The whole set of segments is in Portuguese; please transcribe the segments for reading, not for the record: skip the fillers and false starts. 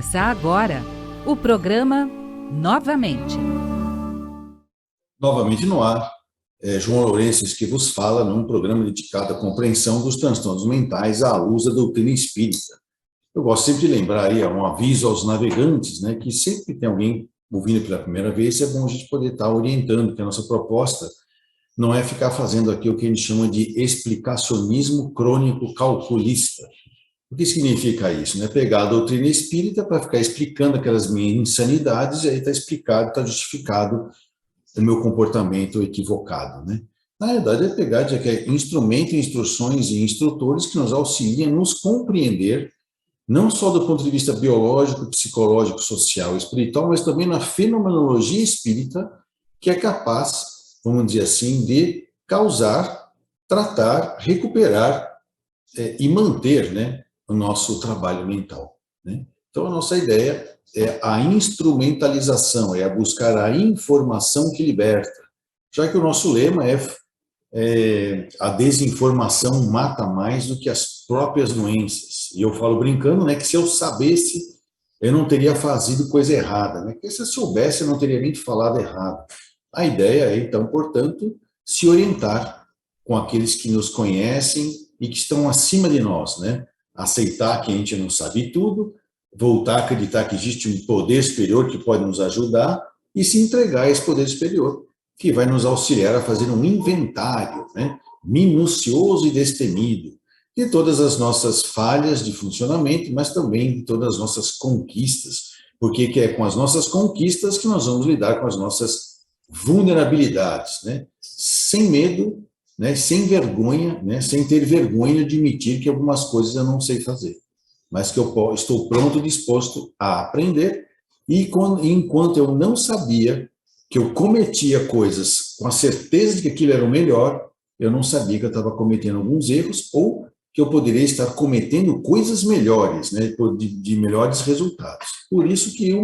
Começa agora o programa Novamente. Novamente no ar, João Lourenço que vos fala num programa dedicado à compreensão dos transtornos mentais à luz da doutrina espírita. Eu gosto sempre de lembrar aí, um aviso aos navegantes, né, que sempre tem alguém ouvindo pela primeira vez, é bom a gente poder estar orientando, que a nossa proposta não é ficar fazendo aqui o que a gente chama de explicacionismo crônico calculista. O que significa isso? Né? Pegar a doutrina espírita para ficar explicando aquelas minhas insanidades, e aí está explicado, está justificado o meu comportamento equivocado. Né? Na verdade, é pegar de que é instrumento, instruções e instrutores que nos auxiliam a nos compreender, não só do ponto de vista biológico, psicológico, social e espiritual, mas também na fenomenologia espírita, que é capaz, vamos dizer assim, de causar, tratar, recuperar e manter, né, o nosso trabalho mental. Né? Então, a nossa ideia é a instrumentalização, é a buscar a informação que liberta, já que o nosso lema é a desinformação mata mais do que as próprias doenças. E eu falo brincando, né, que se eu sabesse, eu não teria fazido coisa errada, né? Porque se eu soubesse, eu não teria nem falado errado. A ideia é, então, portanto, se orientar com aqueles que nos conhecem e que estão acima de nós, né? Aceitar que a gente não sabe tudo, voltar a acreditar que existe um poder superior que pode nos ajudar e se entregar a esse poder superior, que vai nos auxiliar a fazer um inventário, né, minucioso e destemido de todas as nossas falhas de funcionamento, mas também de todas as nossas conquistas, porque é com as nossas conquistas que nós vamos lidar com as nossas vulnerabilidades, né, sem medo, né, sem vergonha, né, sem ter vergonha de admitir que algumas coisas eu não sei fazer, mas que eu estou pronto, disposto a aprender, e enquanto eu não sabia que eu cometia coisas com a certeza de que aquilo era o melhor, eu não sabia que eu estava cometendo alguns erros, ou que eu poderia estar cometendo coisas melhores, né, de melhores resultados. Por isso que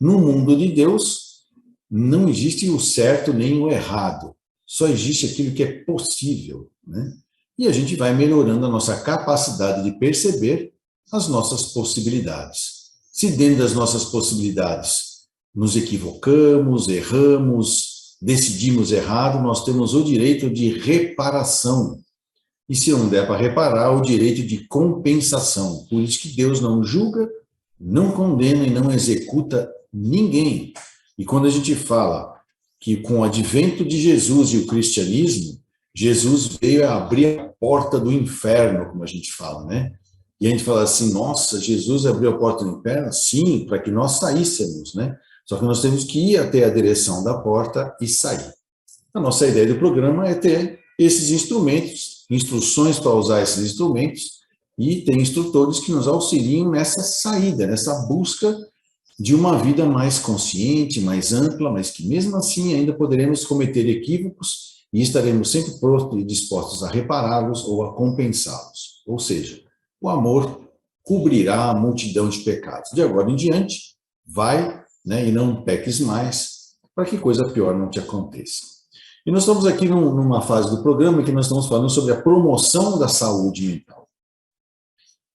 no mundo de Deus não existe o certo nem o errado, só existe aquilo que é possível, né? E a gente vai melhorando a nossa capacidade de perceber as nossas possibilidades. Se dentro das nossas possibilidades nos equivocamos, erramos, decidimos errado, nós temos o direito de reparação. E se não der para reparar, o direito de compensação. Por isso que Deus não julga, não condena e não executa ninguém. E quando a gente fala que com o advento de Jesus e o cristianismo, Jesus veio a abrir a porta do inferno, como a gente fala, né? E a gente fala assim, nossa, Jesus abriu a porta do inferno? Sim, para que nós saíssemos, né? Só que nós temos que ir até a direção da porta e sair. A nossa ideia do programa é ter esses instrumentos, instruções para usar esses instrumentos, e tem instrutores que nos auxiliam nessa saída, nessa busca de uma vida mais consciente, mais ampla, mas que mesmo assim ainda poderemos cometer equívocos e estaremos sempre prontos e dispostos a repará-los ou a compensá-los. Ou seja, o amor cobrirá a multidão de pecados. De agora em diante, vai, né, e não peques mais, para que coisa pior não te aconteça. E nós estamos aqui numa fase do programa que nós estamos falando sobre a promoção da saúde mental.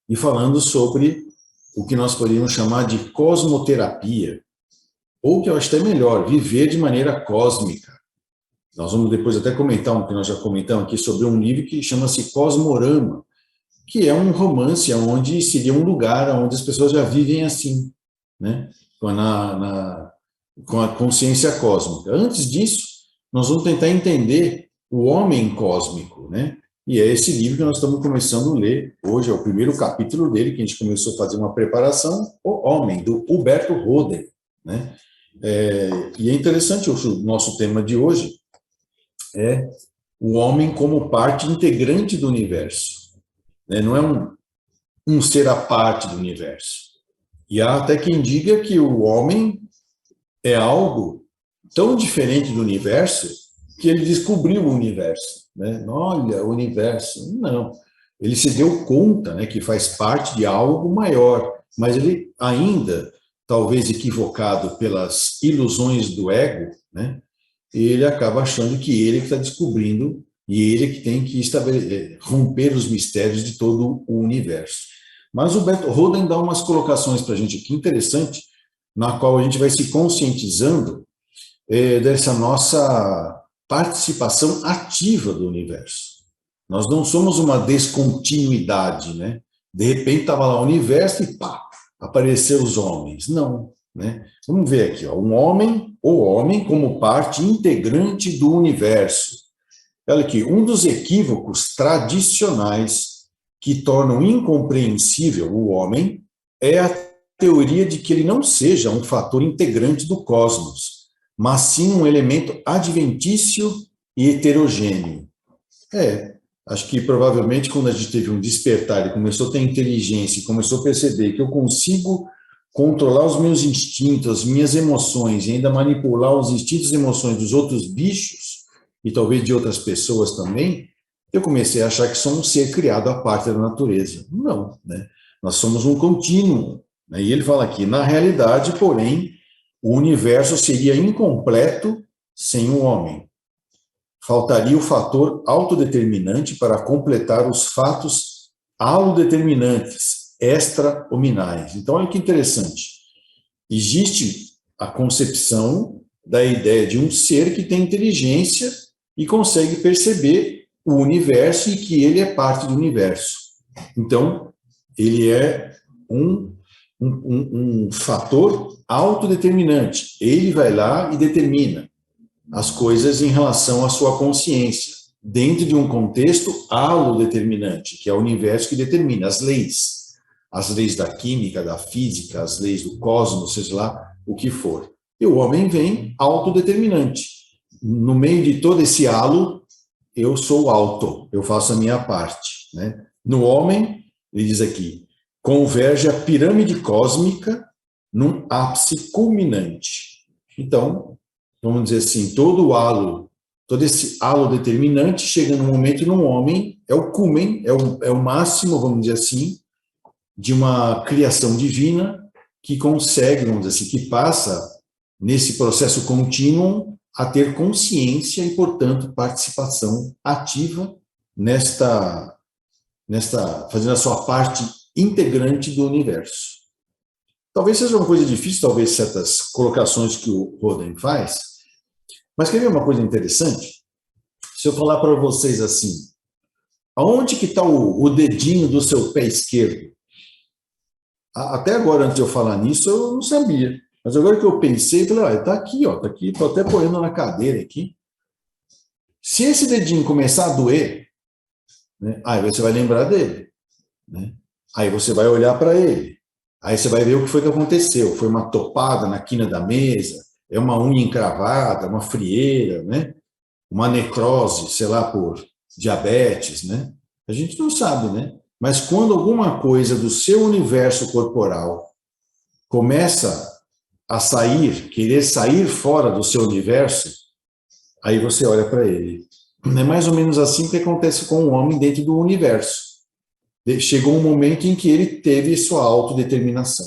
E falando sobre o que nós poderíamos chamar de cosmoterapia, ou que eu acho até melhor, viver de maneira cósmica. Nós vamos depois até comentar que nós já comentamos aqui sobre um livro que chama-se Cosmorama, que é um romance onde seria um lugar onde as pessoas já vivem assim, né? Com a consciência cósmica. Antes disso, nós vamos tentar entender o homem cósmico, né? E é esse livro que nós estamos começando a ler. Hoje é o primeiro capítulo dele, que a gente começou a fazer uma preparação, O Homem, do Huberto Roden, né? E é interessante, o nosso tema de hoje é o homem como parte integrante do universo, né? Não é um ser à parte do universo. E há até quem diga que o homem é algo tão diferente do universo que ele descobriu o universo, né? Olha, o universo. Não. Ele se deu conta, né, que faz parte de algo maior, mas ele ainda, talvez equivocado pelas ilusões do ego, né, ele acaba achando que ele está descobrindo e ele que tem que romper os mistérios de todo o universo. Mas o Bert Hoden dá umas colocações para a gente aqui interessante, na qual a gente vai se conscientizando dessa nossa participação ativa do universo. Nós não somos uma descontinuidade, né? De repente estava lá o universo e pá, apareceram os homens. Não, né? Vamos ver aqui, ó, o homem como parte integrante do universo. Olha aqui, um dos equívocos tradicionais que tornam incompreensível o homem é a teoria de que ele não seja um fator integrante do cosmos, mas sim um elemento adventício e heterogêneo. Acho que provavelmente quando a gente teve um despertar e começou a ter inteligência e começou a perceber que eu consigo controlar os meus instintos, as minhas emoções e ainda manipular os instintos e emoções dos outros bichos e talvez de outras pessoas também, eu comecei a achar que somos um ser criado à parte da natureza. Não, né? Nós somos um contínuo. Né? E ele fala aqui, na realidade, porém, o universo seria incompleto sem o homem. Faltaria o fator autodeterminante para completar os fatos alodeterminantes, extra-hominais. Então, olha que interessante. Existe a concepção da ideia de um ser que tem inteligência e consegue perceber o universo e que ele é parte do universo. Então, ele é um fator autodeterminante. Ele vai lá e determina as coisas em relação à sua consciência, dentro de um contexto alodeterminante, que é o universo que determina as leis da química, da física, as leis do cosmos, seja lá o que for. E o homem vem autodeterminante. No meio de todo esse halo, eu sou auto, eu faço a minha parte. Né? No homem, ele diz aqui, converge a pirâmide cósmica num ápice culminante. Então, vamos dizer assim, todo esse halo determinante chega num momento no homem, é o cúmen, é o máximo, vamos dizer assim, de uma criação divina que consegue, vamos dizer assim, que passa nesse processo contínuo a ter consciência e, portanto, participação ativa fazendo a sua parte integrante do universo. Talvez seja uma coisa difícil, talvez certas colocações que o Hoden faz, mas quer ver uma coisa interessante? Se eu falar para vocês assim, aonde que está o dedinho do seu pé esquerdo? Até agora, antes de eu falar nisso, eu não sabia. Mas agora que eu pensei, falei, está aqui, estou até apoiando na cadeira aqui. Se esse dedinho começar a doer, né, aí você vai lembrar dele. Né? Aí você vai olhar para ele. Aí você vai ver o que foi que aconteceu. Foi uma topada na quina da mesa, é uma unha encravada, uma frieira, né? Uma necrose, sei lá, por diabetes, né? A gente não sabe, né? Mas quando alguma coisa do seu universo corporal começa a querer sair fora do seu universo, aí você olha para ele. É mais ou menos assim que acontece com o homem dentro do universo. Chegou um momento em que ele teve sua autodeterminação.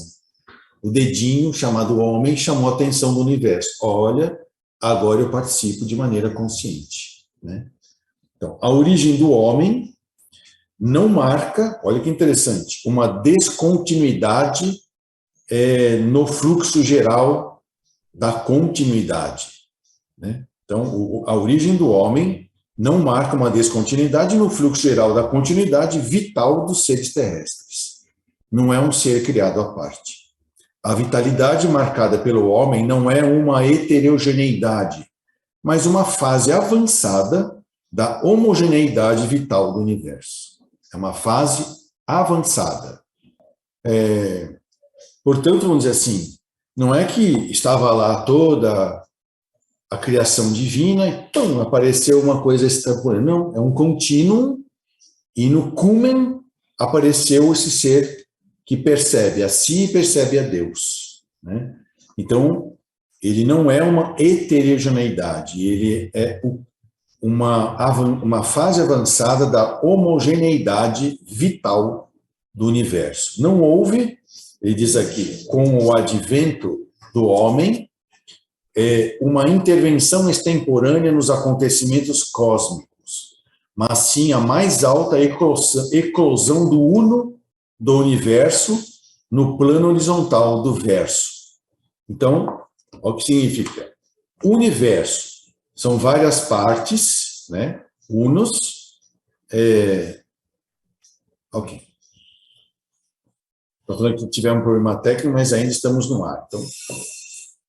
O dedinho, chamado homem, chamou a atenção do universo. Olha, agora eu participo de maneira consciente. Né? Então, a origem do homem não marca, olha que interessante, uma descontinuidade no fluxo geral da continuidade. Né? Então, a origem do homem não marca uma descontinuidade no fluxo geral da continuidade vital dos seres terrestres. Não é um ser criado à parte. A vitalidade marcada pelo homem não é uma heterogeneidade, mas uma fase avançada da homogeneidade vital do universo. É uma fase avançada. Portanto, vamos dizer assim, não é que estava lá toda a criação divina e pum, apareceu uma coisa extraordinária. Não, é um contínuo e no cúmen apareceu esse ser que percebe a si e percebe a Deus. Né? Então, ele não é uma heterogeneidade, ele é uma fase avançada da homogeneidade vital do universo. Não houve, ele diz aqui, com o advento do homem, uma intervenção extemporânea nos acontecimentos cósmicos, mas sim a mais alta eclosão do uno do universo no plano horizontal do verso. Então, o que significa? Universo são várias partes, né? Unos. Ok. Estou falando que tivemos um problema técnico, mas ainda estamos no ar.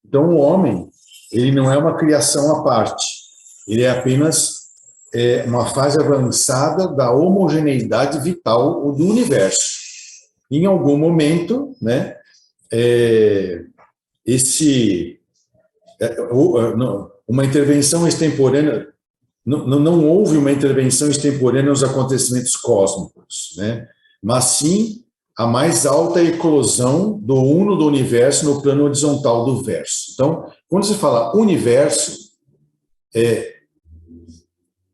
Então, o homem, ele não é uma criação à parte. Ele é apenas uma fase avançada da homogeneidade vital do universo. Em algum momento, né, uma intervenção extemporânea, não houve uma intervenção extemporânea nos acontecimentos cósmicos, né, mas sim a mais alta eclosão do uno do universo no plano horizontal do verso. Então, quando se fala universo,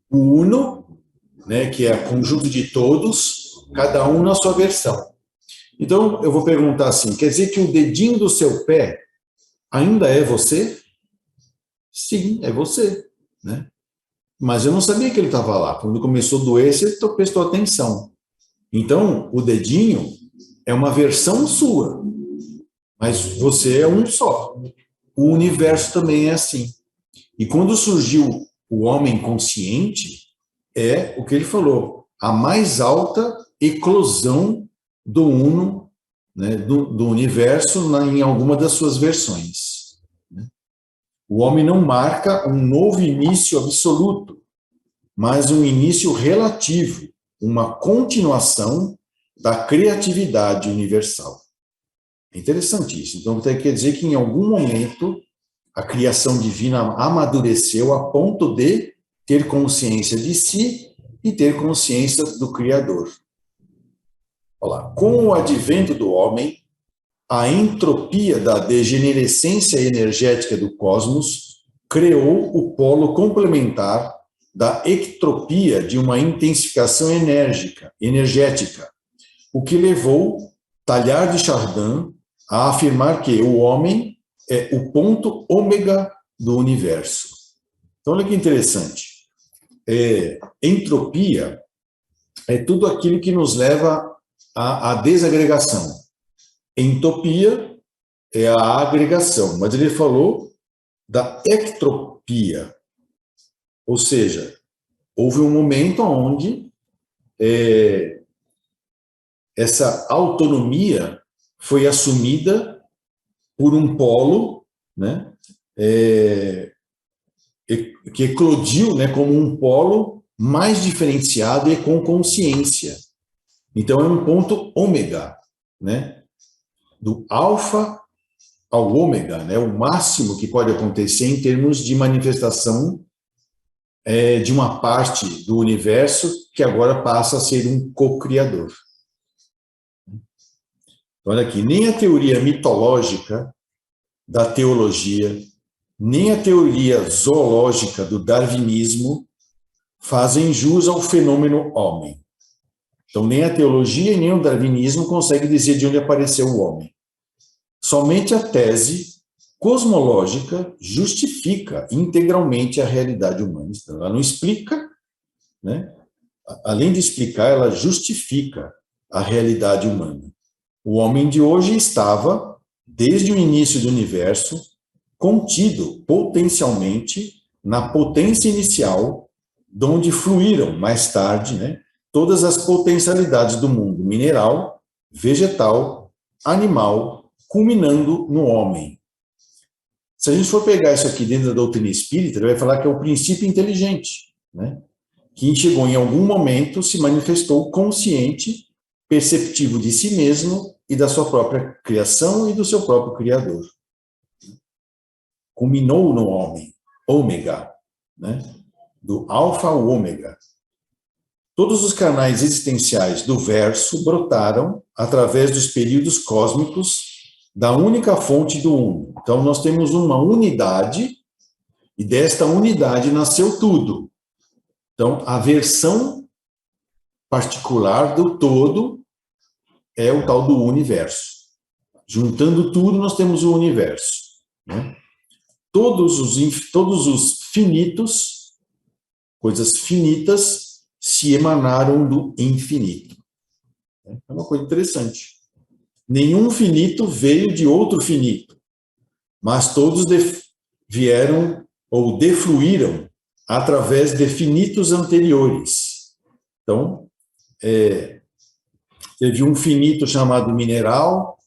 o uno, né, que é o conjunto de todos, cada um na sua versão. Então, eu vou perguntar assim, quer dizer que o dedinho do seu pé ainda é você? Sim, é você, né? Mas eu não sabia que ele estava lá. Quando começou a doer, você prestou atenção. Então, o dedinho é uma versão sua, mas você é um só. O universo também é assim. E quando surgiu o homem consciente, é o que ele falou, a mais alta eclosão do uno, né, do universo em alguma das suas versões. O homem não marca um novo início absoluto, mas um início relativo, uma continuação da criatividade universal. É interessante isso. Então, quer dizer que em algum momento a criação divina amadureceu a ponto de ter consciência de si e ter consciência do Criador. Olha lá. Com o advento do homem, a entropia da degenerescência energética do cosmos criou o polo complementar da ectropia de uma intensificação energética, o que levou Teilhard de Chardin a afirmar que o homem é o ponto ômega do universo. Então, olha que interessante. Entropia é tudo aquilo que nos leva à desagregação. Entropia é a agregação, mas ele falou da ectropia, ou seja, houve um momento onde essa autonomia foi assumida por um polo, né, que eclodiu, né, como um polo mais diferenciado e com consciência. Então, é um ponto ômega, né, do alfa ao ômega, né, o máximo que pode acontecer em termos de manifestação de uma parte do universo que agora passa a ser um co-criador. Olha aqui, nem a teoria mitológica da teologia, nem a teoria zoológica do darwinismo fazem jus ao fenômeno homem. Então, nem a teologia e nem o darwinismo conseguem dizer de onde apareceu o homem. Somente a tese cosmológica justifica integralmente a realidade humana. Então, ela não explica, né? Além de explicar, ela justifica a realidade humana. O homem de hoje estava, desde o início do universo, contido potencialmente na potência inicial, de onde fluíram mais tarde, né, todas as potencialidades do mundo mineral, vegetal, animal, culminando no homem. Se a gente for pegar isso aqui dentro da doutrina espírita, ele vai falar que é o princípio inteligente, né, que chegou em algum momento, se manifestou consciente, perceptivo de si mesmo e da sua própria criação e do seu próprio Criador. Culminou no homem, ômega, né? Do alfa ao ômega. Todos os canais existenciais do verso brotaram através dos períodos cósmicos da única fonte do uno. Então, nós temos uma unidade, e desta unidade nasceu tudo. Então, a versão particular do todo é o tal do universo. Juntando tudo, nós temos o universo, né? Todos os finitos, coisas finitas, se emanaram do infinito. É uma coisa interessante. Nenhum finito veio de outro finito, mas todos vieram ou defluíram através de finitos anteriores. Então, teve um finito chamado mineral,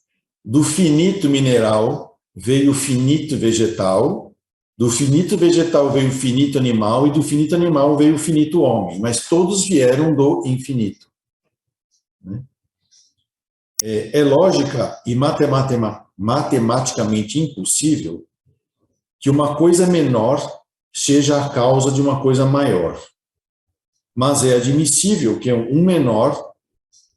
do finito mineral veio o finito vegetal, do finito vegetal veio o finito animal, e do finito animal veio o finito homem, mas todos vieram do infinito. É lógica e matematicamente impossível que uma coisa menor seja a causa de uma coisa maior. Mas é admissível que um menor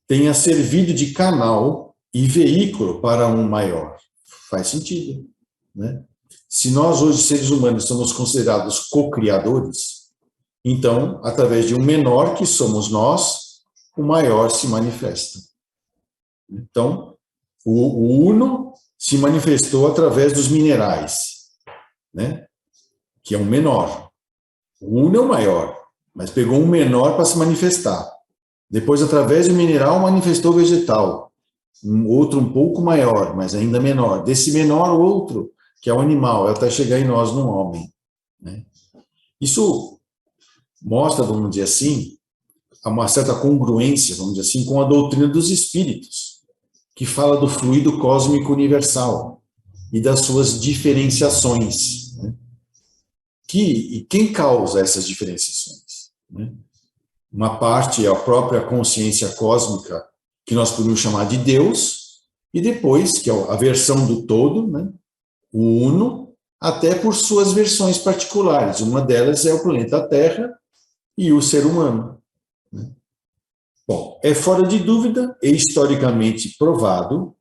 tenha servido de canal e veículo para um maior. Faz sentido, né? Se nós hoje, seres humanos, somos considerados co-criadores, então, através de um menor, que somos nós, o maior se manifesta. Então, o Uno se manifestou através dos minerais, né? Que é um menor. O Uno é o maior, mas pegou um menor para se manifestar. Depois, através do mineral, manifestou o vegetal. Um outro um pouco maior, mas ainda menor. Desse menor, outro, que é o animal, até chegar em nós, no homem, né? Isso mostra, vamos dizer assim, uma certa congruência, vamos dizer assim, com a doutrina dos espíritos, que fala do fluido cósmico universal e das suas diferenciações, né? E quem causa essas diferenciações, né? Uma parte é a própria consciência cósmica, que nós podemos chamar de Deus, e depois, que é a versão do todo, né? O Uno, até por suas versões particulares. Uma delas é o planeta Terra e o ser humano, né? Bom, é fora de dúvida e historicamente provado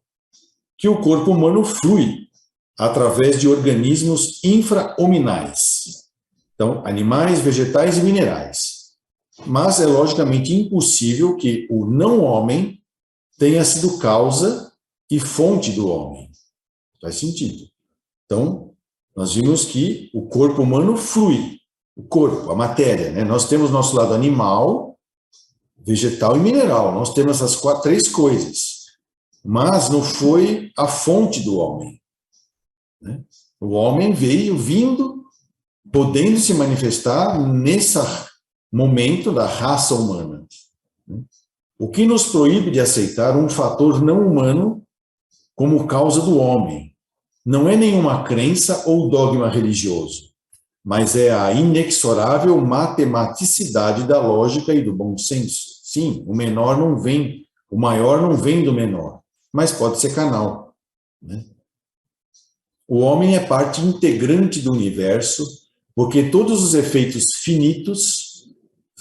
que o corpo humano flui através de organismos infra-hominais. Então, animais, vegetais e minerais. Mas é logicamente impossível que o não-homem tenha sido causa e fonte do homem. Faz sentido. Então, nós vimos que o corpo humano flui. O corpo, a matéria, né? Nós temos nosso lado animal, vegetal e mineral. Nós temos essas três coisas. Mas não foi a fonte do homem, né? O homem veio vindo, podendo se manifestar nesse momento da raça humana. O que nos proíbe de aceitar um fator não humano como causa do homem não é nenhuma crença ou dogma religioso, mas é a inexorável matematicidade da lógica e do bom senso. Sim, o maior não vem do menor, mas pode ser canal, né? O homem é parte integrante do universo, porque todos os efeitos finitos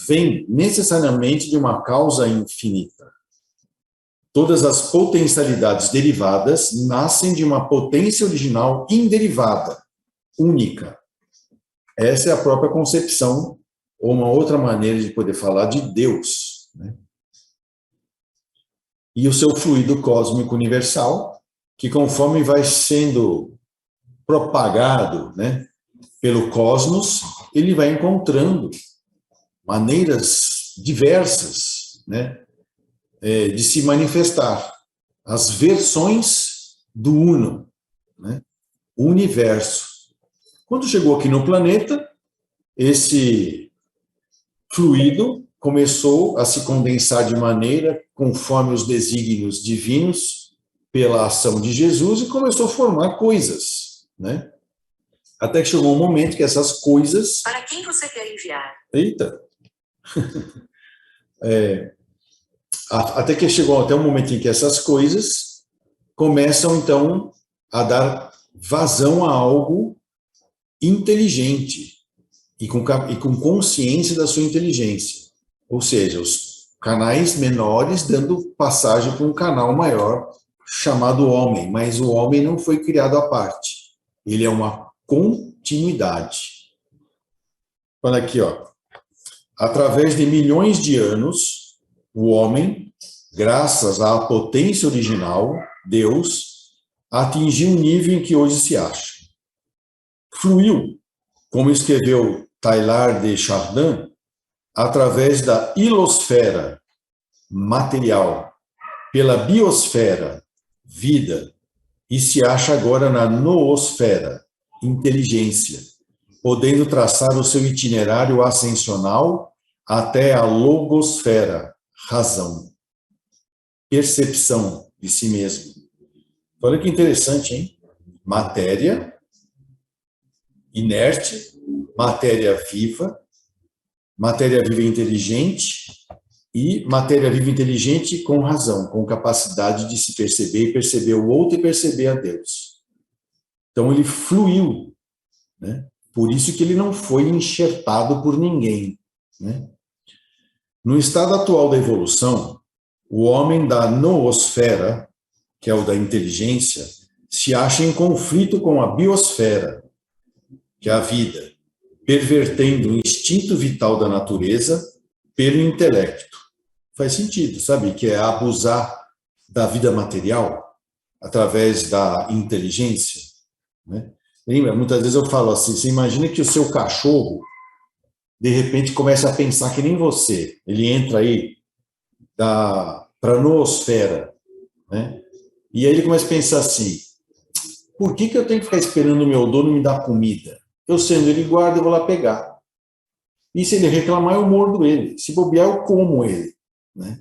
vêm necessariamente de uma causa infinita. Todas as potencialidades derivadas nascem de uma potência original inderivada, única. Essa é a própria concepção, ou uma outra maneira de poder falar de Deus, né? E o seu fluido cósmico universal, que conforme vai sendo propagado, né, pelo cosmos, ele vai encontrando maneiras diversas, né, de se manifestar. As versões do Uno, né, o universo. Quando chegou aqui no planeta, esse fluido começou a se condensar de maneira conforme os desígnios divinos pela ação de Jesus e começou a formar coisas, né? Até que chegou um momento que essas coisas... Para quem você quer enviar? Eita! Até que chegou até um momento em que essas coisas começam, então, a dar vazão a algo inteligente e com consciência da sua inteligência. Ou seja, os canais menores dando passagem para um canal maior chamado homem, mas o homem não foi criado à parte. Ele é uma continuidade. Olha aqui, ó. Através de milhões de anos, o homem, graças à potência original, Deus, atingiu um nível em que hoje se acha. Fluiu, como escreveu Teilhard de Chardin, através da hilosfera material, pela biosfera, vida, e se acha agora na noosfera, inteligência, podendo traçar o seu itinerário ascensional até a logosfera, razão, percepção de si mesmo. Olha que interessante, hein? Matéria inerte, matéria viva inteligente e matéria viva inteligente com razão, com capacidade de se perceber e perceber o outro e perceber a Deus. Então ele fluiu, né? Por isso que ele não foi enxertado por ninguém, né? No estado atual da evolução, o homem da noosfera, que é o da inteligência, se acha em conflito com a biosfera, que é a vida, pervertendo o instinto vital da natureza pelo intelecto. Faz sentido, sabe? Que é abusar da vida material através da inteligência, né? Lembra? Muitas vezes eu falo assim, você imagina que o seu cachorro, de repente, começa a pensar que nem você. Ele entra aí para a noosfera, né? E aí ele começa a pensar assim, por que eu tenho que ficar esperando o meu dono me dar comida? Eu sendo ele guarda, eu vou lá pegar. E se ele reclamar, eu mordo ele. Se bobear, eu como ele, né?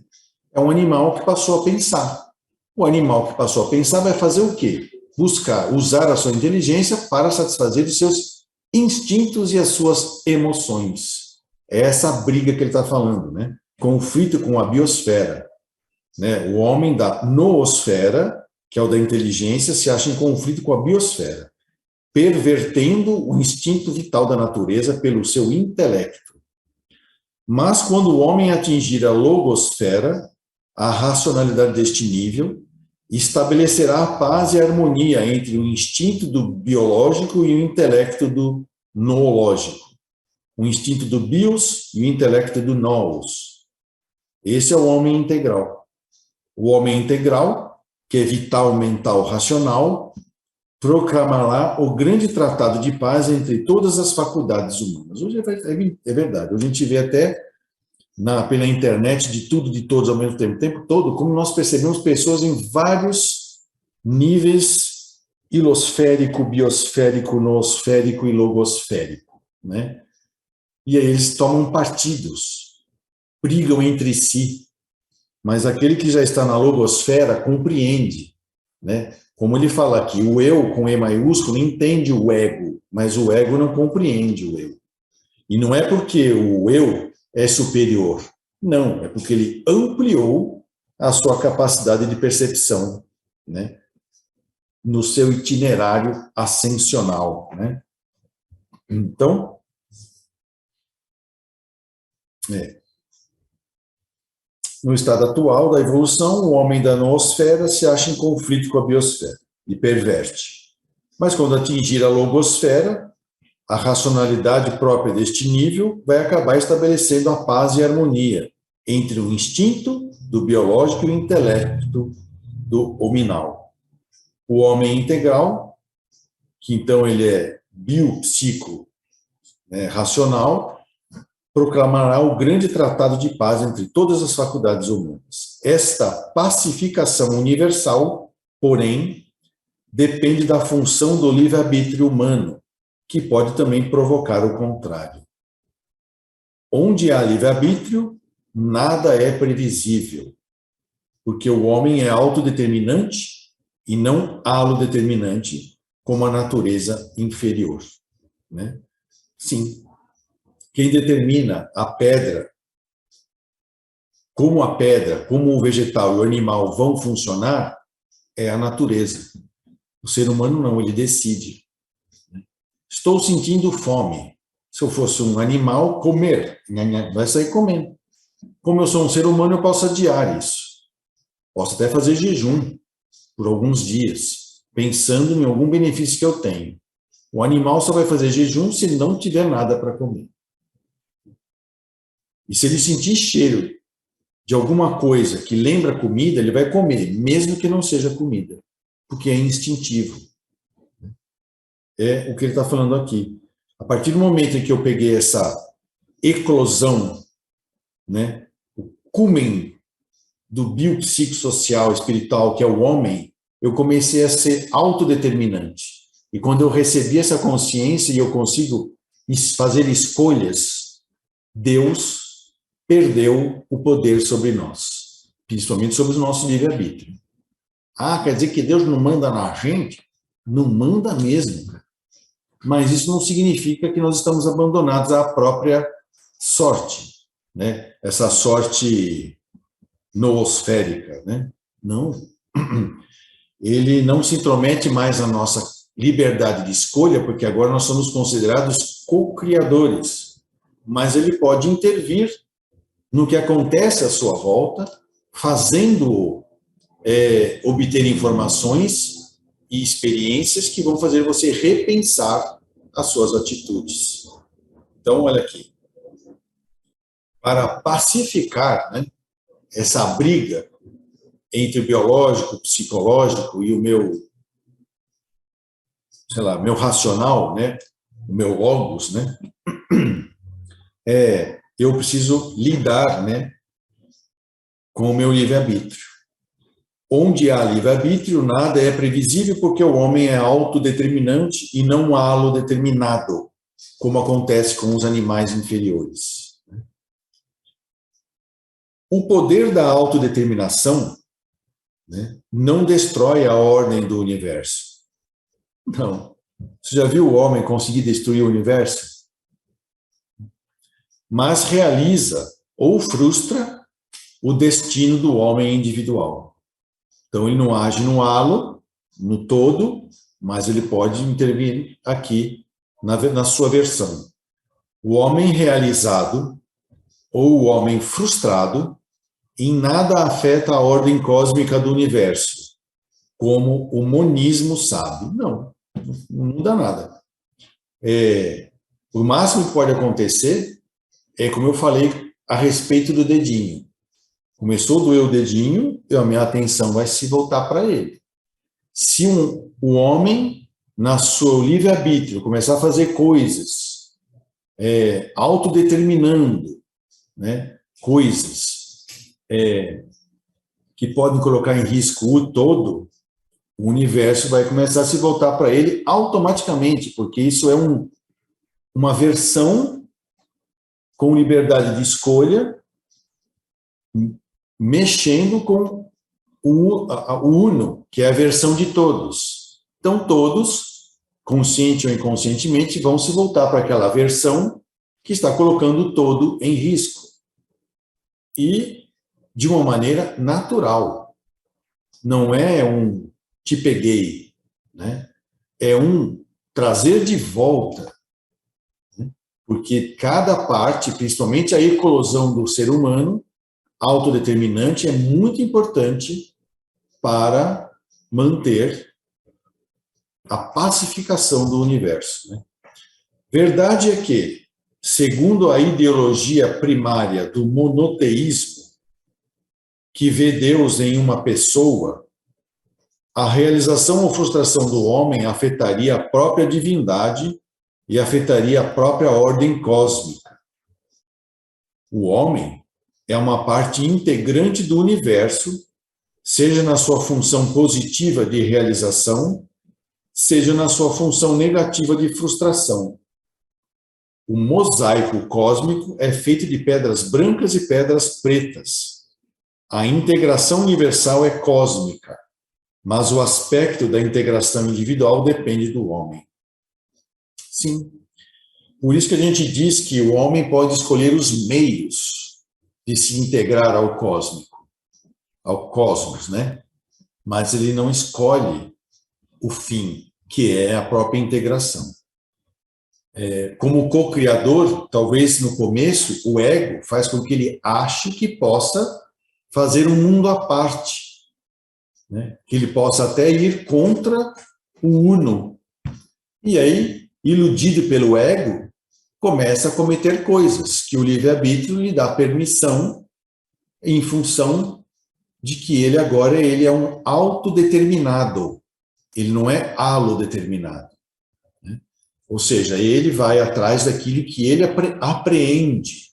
É um animal que passou a pensar. O animal que passou a pensar vai fazer o quê? Buscar, usar a sua inteligência para satisfazer os seus instintos e as suas emoções. É essa briga que ele está falando, né? Conflito com a biosfera, né? O homem da noosfera, que é o da inteligência, se acha em conflito com a biosfera, pervertendo o instinto vital da natureza pelo seu intelecto. Mas quando o homem atingir a logosfera, a racionalidade deste nível estabelecerá a paz e a harmonia entre o instinto do biológico e o intelecto do noológico, o instinto do bios e o intelecto do nous. Esse é o homem integral. O homem integral, que é vital, mental, racional, proclamará o grande tratado de paz entre todas as faculdades humanas. Hoje é verdade, hoje a gente vê até pela internet de tudo, de todos ao mesmo tempo, o tempo todo, como nós percebemos pessoas em vários níveis, hilosférico, biosférico, noosférico e logosférico, né? E aí eles tomam partidos, brigam entre si, mas aquele que já está na logosfera compreende, né? Como ele fala aqui, o eu com E maiúsculo entende o ego, mas o ego não compreende o eu. E não é porque o eu é superior, não, é porque ele ampliou a sua capacidade de percepção, né? No seu itinerário ascensional, né? Então, no estado atual da evolução, o homem da noosfera se acha em conflito com a biosfera e perverte. Mas quando atingir a logosfera, a racionalidade própria deste nível vai acabar estabelecendo a paz e a harmonia entre o instinto do biológico e o intelecto do hominal. O homem integral, que então ele é biopsico, né, racional, proclamará o grande tratado de paz entre todas as faculdades humanas. Esta pacificação universal, porém, depende da função do livre-arbítrio humano, que pode também provocar o contrário. Onde há livre-arbítrio, nada é previsível, porque o homem é autodeterminante e não halodeterminante, como a natureza inferior, né? Sim. Quem determina a pedra, como o vegetal e o animal vão funcionar, é a natureza. O ser humano não, ele decide. Estou sentindo fome. Se eu fosse um animal, comer. Vai sair comendo. Como eu sou um ser humano, eu posso adiar isso. Posso até fazer jejum por alguns dias, pensando em algum benefício que eu tenho. O animal só vai fazer jejum se ele não tiver nada para comer. E se ele sentir cheiro de alguma coisa que lembra comida, ele vai comer, mesmo que não seja comida, porque é instintivo. É o que ele está falando aqui. A partir do momento em que eu peguei essa eclosão, né, o cúmen do biopsicossocial espiritual, que é o homem, eu comecei a ser autodeterminante. E quando eu recebi essa consciência e eu consigo fazer escolhas, Deus perdeu o poder sobre nós, principalmente sobre o nosso livre-arbítrio. Ah, quer dizer que Deus não manda na gente? Não manda mesmo, cara. Mas isso não significa que nós estamos abandonados à própria sorte, né? Essa sorte noosférica, né? Não. Ele não se intromete mais na nossa liberdade de escolha, porque agora nós somos considerados co-criadores, mas ele pode intervir no que acontece à sua volta, fazendo-o obter informações e experiências que vão fazer você repensar as suas atitudes. Então, olha aqui. Para pacificar, né, essa briga entre o biológico, o psicológico e o meu, sei lá, meu racional, né, o meu logos, né, eu preciso lidar, né, com o meu livre-arbítrio. Onde há livre-arbítrio, nada é previsível, porque o homem é autodeterminante e não halo-determinado, como acontece com os animais inferiores. O poder da autodeterminação, né, não destrói a ordem do universo. Não. Você já viu o homem conseguir destruir o universo? Mas realiza ou frustra o destino do homem individual. Então, ele não age no halo, no todo, mas ele pode intervir aqui na sua versão. O homem realizado ou o homem frustrado em nada afeta a ordem cósmica do universo, como o monismo sabe. Não muda nada. O máximo que pode acontecer é, como eu falei a respeito do dedinho. Começou a doer o dedinho, a minha atenção vai se voltar para ele. Se o homem, na seu livre-arbítrio, começar a fazer coisas, autodeterminando, né, coisas que podem colocar em risco o todo, o universo vai começar a se voltar para ele automaticamente, porque isso é uma versão com liberdade de escolha, mexendo com o uno, que é a versão de todos. Então, todos, consciente ou inconscientemente, vão se voltar para aquela versão que está colocando o todo em risco. E de uma maneira natural. Não é um te peguei, né? É um trazer de volta. Né? Porque cada parte, principalmente a eclosão do ser humano, autodeterminante, é muito importante para manter a pacificação do universo. Né? Verdade é que, segundo a ideologia primária do monoteísmo, que vê Deus em uma pessoa, a realização ou frustração do homem afetaria a própria divindade e afetaria a própria ordem cósmica. O homem é uma parte integrante do universo, seja na sua função positiva de realização, seja na sua função negativa de frustração. O mosaico cósmico é feito de pedras brancas e pedras pretas. A integração universal é cósmica, mas o aspecto da integração individual depende do homem. Sim. Por isso que a gente diz que o homem pode escolher os meios de se integrar ao cósmico, ao cosmos, né? Mas ele não escolhe o fim, que é a própria integração. Como co-criador, talvez no começo, o ego faz com que ele ache que possa fazer um mundo à parte, né? Que ele possa até ir contra o uno. E aí, iludido pelo ego, começa a cometer coisas que o livre-arbítrio lhe dá permissão em função de que ele agora é um autodeterminado, ele não é halodeterminado. Né? Ou seja, ele vai atrás daquilo que ele apreende,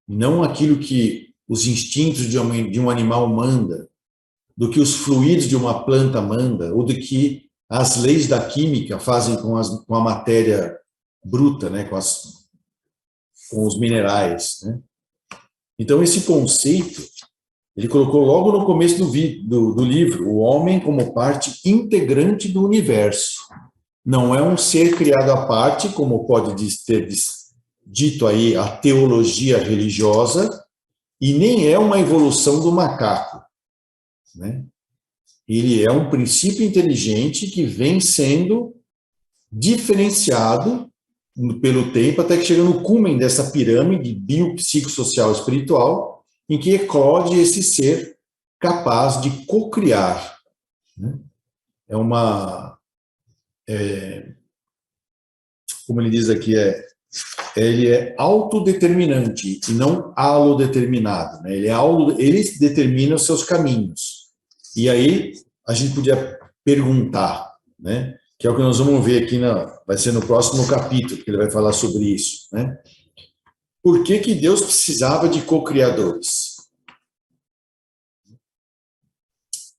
não aquilo que os instintos de um animal manda, do que os fluidos de uma planta manda, ou do que as leis da química fazem com a matéria bruta, né, com os minerais, né? Então, esse conceito, ele colocou logo no começo do livro, o homem como parte integrante do universo. Não é um ser criado à parte, como pode ter dito aí a teologia religiosa, e nem é uma evolução do macaco, né? Ele é um princípio inteligente que vem sendo diferenciado pelo tempo, até que chega no cúmen dessa pirâmide biopsicossocial espiritual, em que eclode esse ser capaz de cocriar, né? Como ele diz aqui, ele é autodeterminante e não alodeterminado, né? Ele determina os seus caminhos. E aí a gente podia perguntar, né? Que é o que nós vamos ver aqui, vai ser no próximo capítulo, que ele vai falar sobre isso, né? Por que Deus precisava de co-criadores?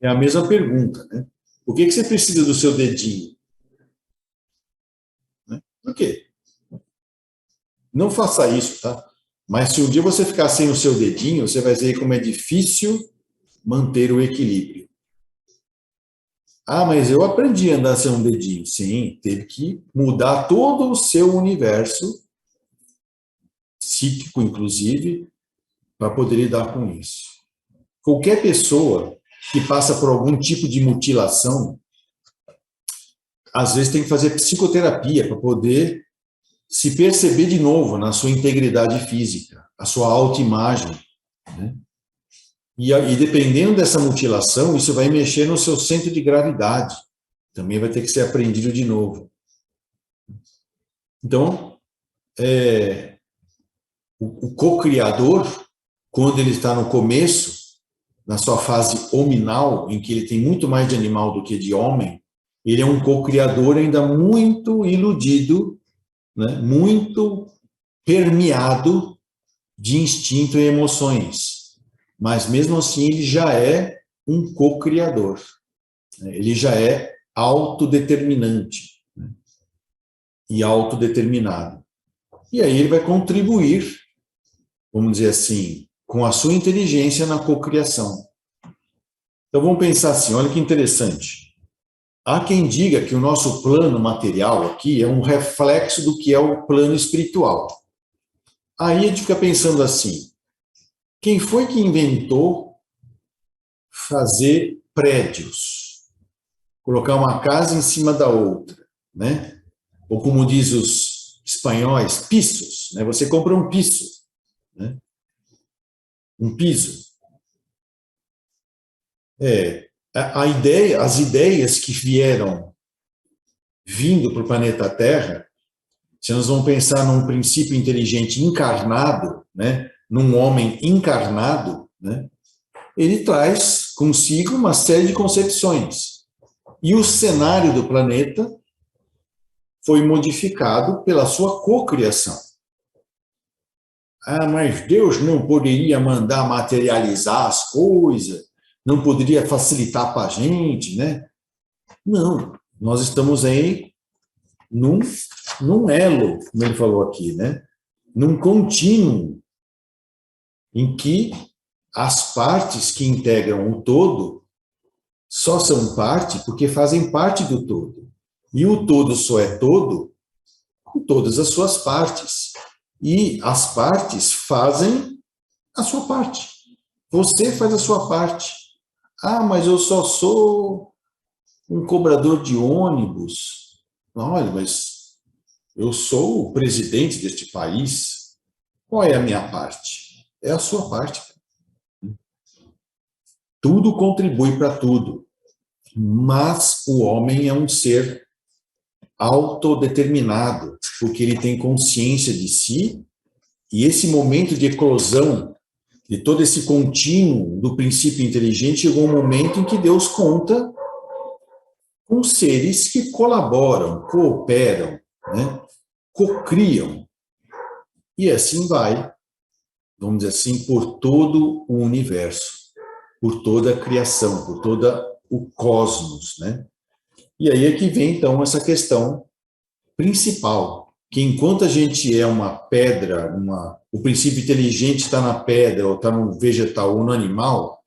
É a mesma pergunta, né? Por que você precisa do seu dedinho? Né? Por quê? Não faça isso, tá? Mas se um dia você ficar sem o seu dedinho, você vai ver como é difícil manter o equilíbrio. Ah, mas eu aprendi a andar sem um dedinho. Sim, teve que mudar todo o seu universo, psíquico inclusive, para poder lidar com isso. Qualquer pessoa que passa por algum tipo de mutilação, às vezes tem que fazer psicoterapia para poder se perceber de novo na sua integridade física, a sua autoimagem, né? E dependendo dessa mutilação, isso vai mexer no seu centro de gravidade. Também vai ter que ser aprendido de novo. Então, o co-criador, quando ele está no começo, na sua fase hominal, em que ele tem muito mais de animal do que de homem, ele é um co-criador ainda muito iludido, né, muito permeado de instinto e emoções. Mas, mesmo assim, ele já é um co-criador. Ele já é autodeterminante, né, e autodeterminado. E aí ele vai contribuir, vamos dizer assim, com a sua inteligência na cocriação. Então vamos pensar assim, olha que interessante. Há quem diga que o nosso plano material aqui é um reflexo do que é o plano espiritual. Aí a gente fica pensando assim, quem foi que inventou fazer prédios? Colocar uma casa em cima da outra, né? Ou como diz os espanhóis, pisos, né? Você compra um piso, né? Um piso. As ideias que vindo para o planeta Terra, se nós vamos pensar num princípio inteligente encarnado, né? Num homem encarnado, né? Ele traz consigo uma série de concepções. E o cenário do planeta foi modificado pela sua cocriação. Ah, mas Deus não poderia mandar materializar as coisas, não poderia facilitar para a gente, né? Não, nós estamos aí num elo, como ele falou aqui, né? Num contínuo em que as partes que integram o todo só são parte porque fazem parte do todo. E o todo só é todo com todas as suas partes. E as partes fazem a sua parte. Você faz a sua parte. Ah, mas eu só sou um cobrador de ônibus. Olha, mas eu sou o presidente deste país. Qual é a minha parte? É a sua parte. Tudo contribui para tudo. Mas o homem é um ser autodeterminado, porque ele tem consciência de si, e esse momento de eclosão, de todo esse contínuo do princípio inteligente, chegou um momento em que Deus conta com seres que colaboram, cooperam, né, cocriam, e assim vai, vamos dizer assim, por todo o universo, por toda a criação, por todo o cosmos, né? E aí é que vem, então, essa questão principal, que enquanto a gente é uma pedra, o princípio inteligente está na pedra, ou está no vegetal ou no animal,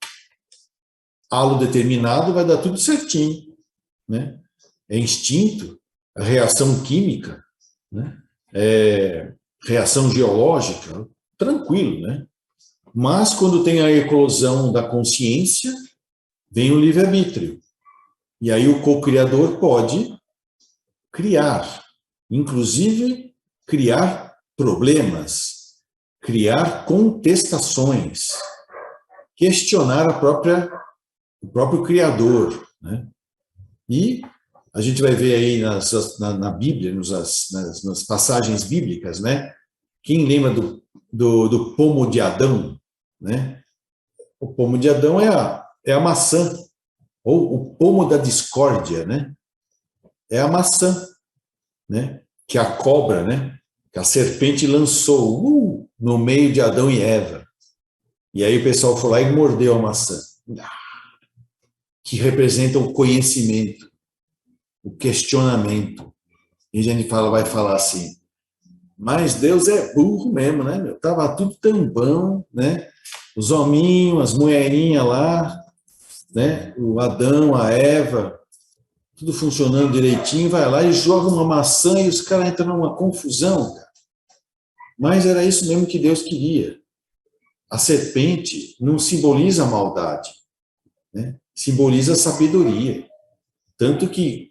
algo determinado vai dar tudo certinho, né? É instinto, é reação química, né? É reação geológica, tranquilo, né? Mas quando tem a eclosão da consciência, vem o livre-arbítrio. E aí o co-criador pode criar, inclusive criar problemas, criar contestações, questionar o próprio criador, né? E a gente vai ver aí na Bíblia, nas passagens bíblicas, né? Quem lembra do pomo de Adão, né? O pomo de Adão é a maçã, ou o pomo da discórdia, né? É a maçã, né? Que a cobra, né? Que a serpente lançou no meio de Adão e Eva. E aí o pessoal foi lá e mordeu a maçã, que representa o conhecimento, o questionamento. E a gente vai falar assim, mas Deus é burro mesmo, né, meu? Tava tudo tão bom, né? Os hominhos, as mulherinhas lá, né? O Adão, a Eva, tudo funcionando direitinho, vai lá e joga uma maçã e os caras entram numa confusão, cara. Mas era isso mesmo que Deus queria. A serpente não simboliza a maldade, né? Simboliza a sabedoria. Tanto que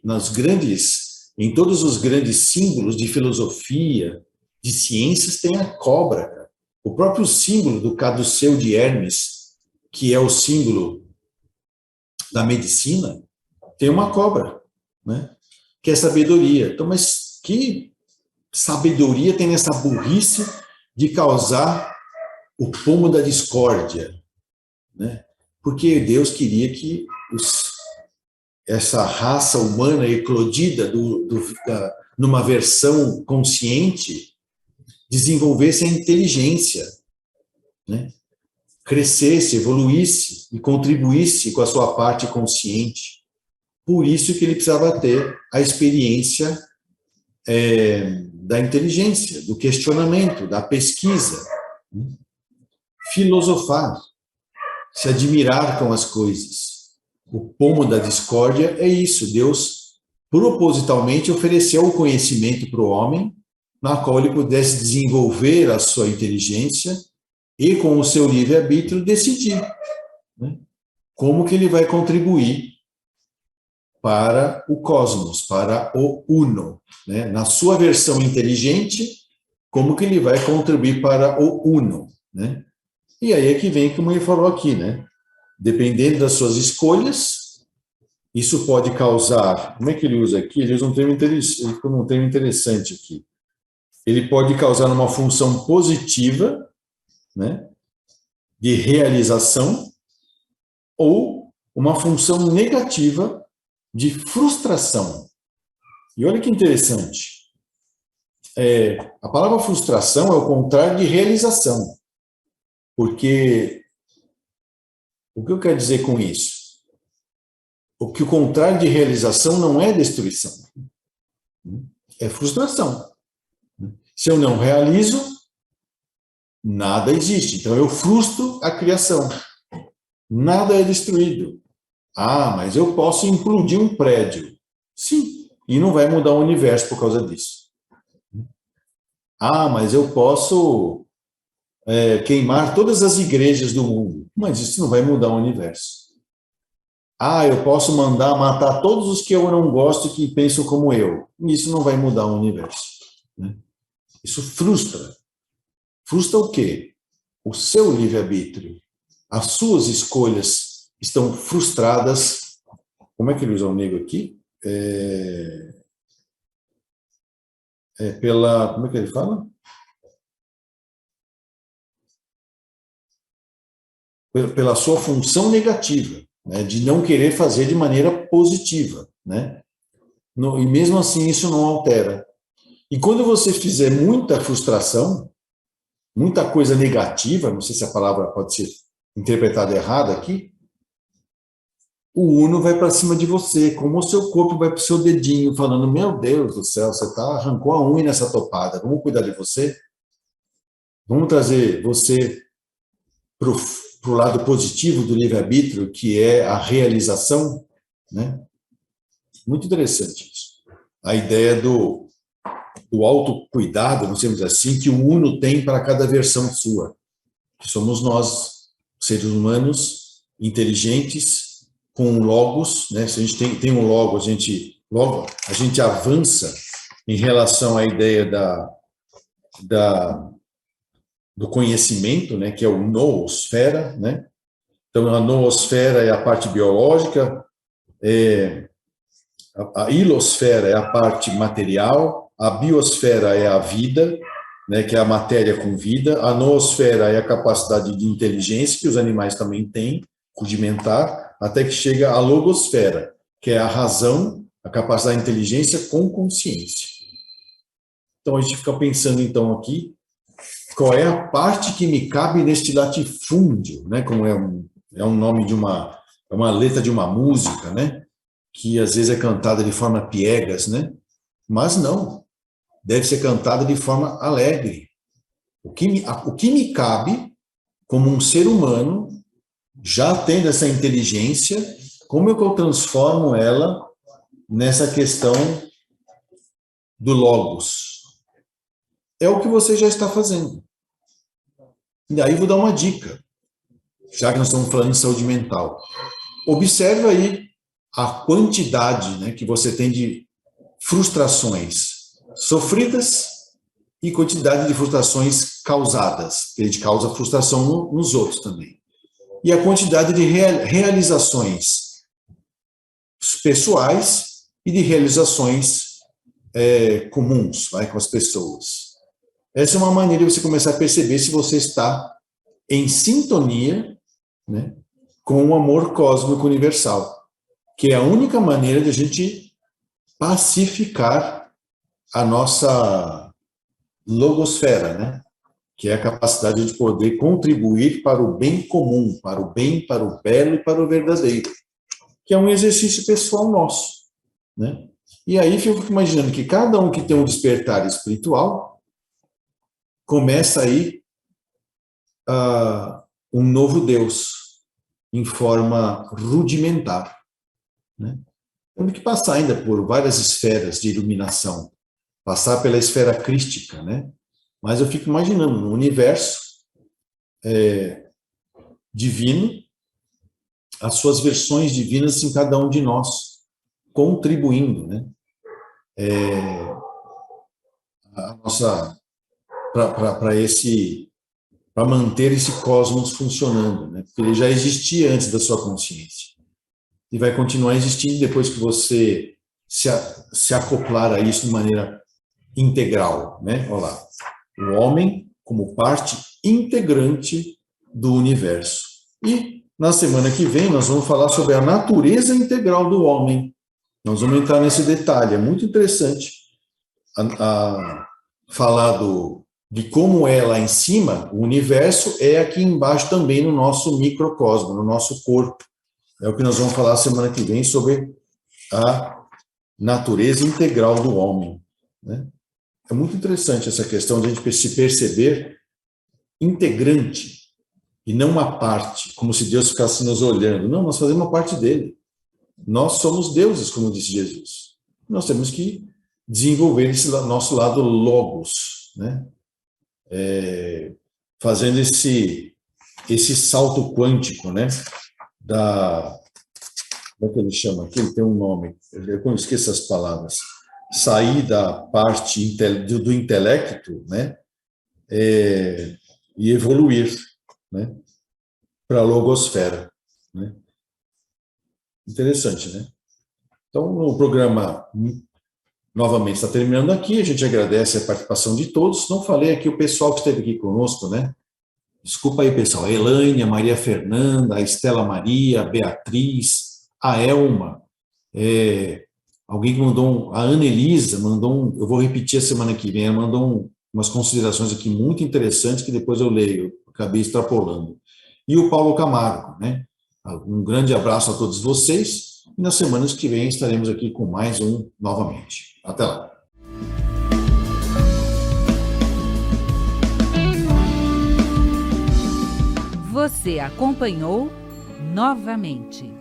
em todos os grandes símbolos de filosofia, de ciências, tem a cobra, cara. O próprio símbolo do caduceu de Hermes, que é o símbolo da medicina, tem uma cobra, né? Que é sabedoria. Então, mas que sabedoria tem nessa burrice de causar o pomo da discórdia, né? Porque Deus queria que essa raça humana eclodida numa versão consciente desenvolvesse a inteligência, né? Crescesse, evoluísse e contribuísse com a sua parte consciente. Por isso que ele precisava ter a experiência da inteligência, do questionamento, da pesquisa, né? Filosofar, se admirar com as coisas. O pomo da discórdia é isso. Deus propositalmente ofereceu o conhecimento para o homem, na qual ele pudesse desenvolver a sua inteligência e, com o seu livre-arbítrio, decidir, né, como que ele vai contribuir para o cosmos, para o uno, né? Na sua versão inteligente, como que ele vai contribuir para o uno, né? E aí é que vem, como ele falou aqui, né? Dependendo das suas escolhas, isso pode causar... Como é que ele usa aqui? Ele usa um termo interessante aqui. Ele pode causar uma função positiva, né, de realização, ou uma função negativa de frustração. E olha que interessante. A palavra frustração é o contrário de realização. Porque o que eu quero dizer com isso? O contrário de realização não é destruição, é frustração. Se eu não realizo, nada existe. Então eu frustro a criação. Nada é destruído. Ah, mas eu posso implodir um prédio. Sim, e não vai mudar o universo por causa disso. Ah, mas eu posso queimar todas as igrejas do mundo. Mas isso não vai mudar o universo. Ah, eu posso mandar matar todos os que eu não gosto e que pensam como eu. Isso não vai mudar o universo, né? Isso frustra. Frustra o quê? O seu livre-arbítrio. As suas escolhas estão frustradas. Como é que ele usa o nego aqui? Como é que ele fala? Pela sua função negativa, né, de não querer fazer de maneira positiva, né? E mesmo assim isso não altera. E quando você fizer muita frustração, muita coisa negativa, não sei se a palavra pode ser interpretada errada aqui, o Uno vai para cima de você, como o seu corpo vai para o seu dedinho, falando, meu Deus do céu, você arrancou a unha nessa topada, vamos cuidar de você? Vamos trazer você para o lado positivo do livre-arbítrio, que é a realização, né? Muito interessante isso. A ideia do autocuidado, não sei assim, que o Uno tem para cada versão sua. Que somos nós, seres humanos, inteligentes, com um logos, né? Se a gente tem um logo, a gente avança em relação à ideia do conhecimento, né? Que é o noosfera, né? Então, a noosfera é a parte biológica, a ilosfera é a parte material, a biosfera é a vida, né, que é a matéria com vida, a noosfera é a capacidade de inteligência, que os animais também têm, rudimentar, até que chega a logosfera, que é a razão, a capacidade de inteligência com consciência. Então, a gente fica pensando, então, aqui, qual é a parte que me cabe neste latifúndio, né, como é um nome de uma letra de uma música, né, que às vezes é cantada de forma piegas, né, mas não, deve ser cantada de forma alegre. O que me cabe, como um ser humano, já tendo essa inteligência, como é que eu transformo ela nessa questão do logos? É o que você já está fazendo. E aí vou dar uma dica, já que nós estamos falando de saúde mental. Observa aí a quantidade, né, que você tem de frustrações sofridas e quantidade de frustrações causadas, que a gente causa frustração nos outros também. E a quantidade de realizações pessoais e de realizações comuns, com as pessoas. Essa é uma maneira de você começar a perceber se você está em sintonia, né, com o amor cósmico universal, que é a única maneira de a gente pacificar a nossa logosfera, né? Que é a capacidade de poder contribuir para o bem comum, para o bem, para o belo e para o verdadeiro, que é um exercício pessoal nosso, né? E aí eu fico imaginando que cada um que tem um despertar espiritual começa aí um novo Deus em forma rudimentar, né? Temos que passar ainda por várias esferas de iluminação, passar pela esfera crística, né? Mas eu fico imaginando no universo divino, as suas versões divinas em cada um de nós, contribuindo, né? A nossa para manter esse cosmos funcionando, né? Porque ele já existia antes da sua consciência e vai continuar existindo depois que você se acoplar a isso de maneira integral, né? Olha lá, o homem como parte integrante do universo. E na semana que vem nós vamos falar sobre a natureza integral do homem. Nós vamos entrar nesse detalhe, é muito interessante falar de como é lá em cima, o universo é aqui embaixo também no nosso microcosmo, no nosso corpo. É o que nós vamos falar semana que vem sobre a natureza integral do homem, né? É muito interessante essa questão de a gente se perceber integrante e não uma parte, como se Deus ficasse nos olhando. Não, nós fazemos uma parte dele. Nós somos deuses, como disse Jesus. Nós temos que desenvolver esse nosso lado logos, né? Fazendo esse salto quântico, né? Como é que ele chama aqui? Ele tem um nome, eu esqueço as palavras. Sair da parte do intelecto, né? E evoluir, né? Para a logosfera, né? Interessante, né? Então, o programa novamente está terminando aqui. A gente agradece a participação de todos. Não falei aqui o pessoal que esteve aqui conosco, né? Desculpa aí, pessoal. A Elaine, a Maria Fernanda, a Estela Maria, a Beatriz, a Elma, alguém que mandou a Ana Elisa mandou eu vou repetir a semana que vem, ela mandou umas considerações aqui muito interessantes que depois eu leio, acabei extrapolando. E o Paulo Camargo, né? Um grande abraço a todos vocês e nas semanas que vem estaremos aqui com mais um novamente. Até lá. Você acompanhou Novamente.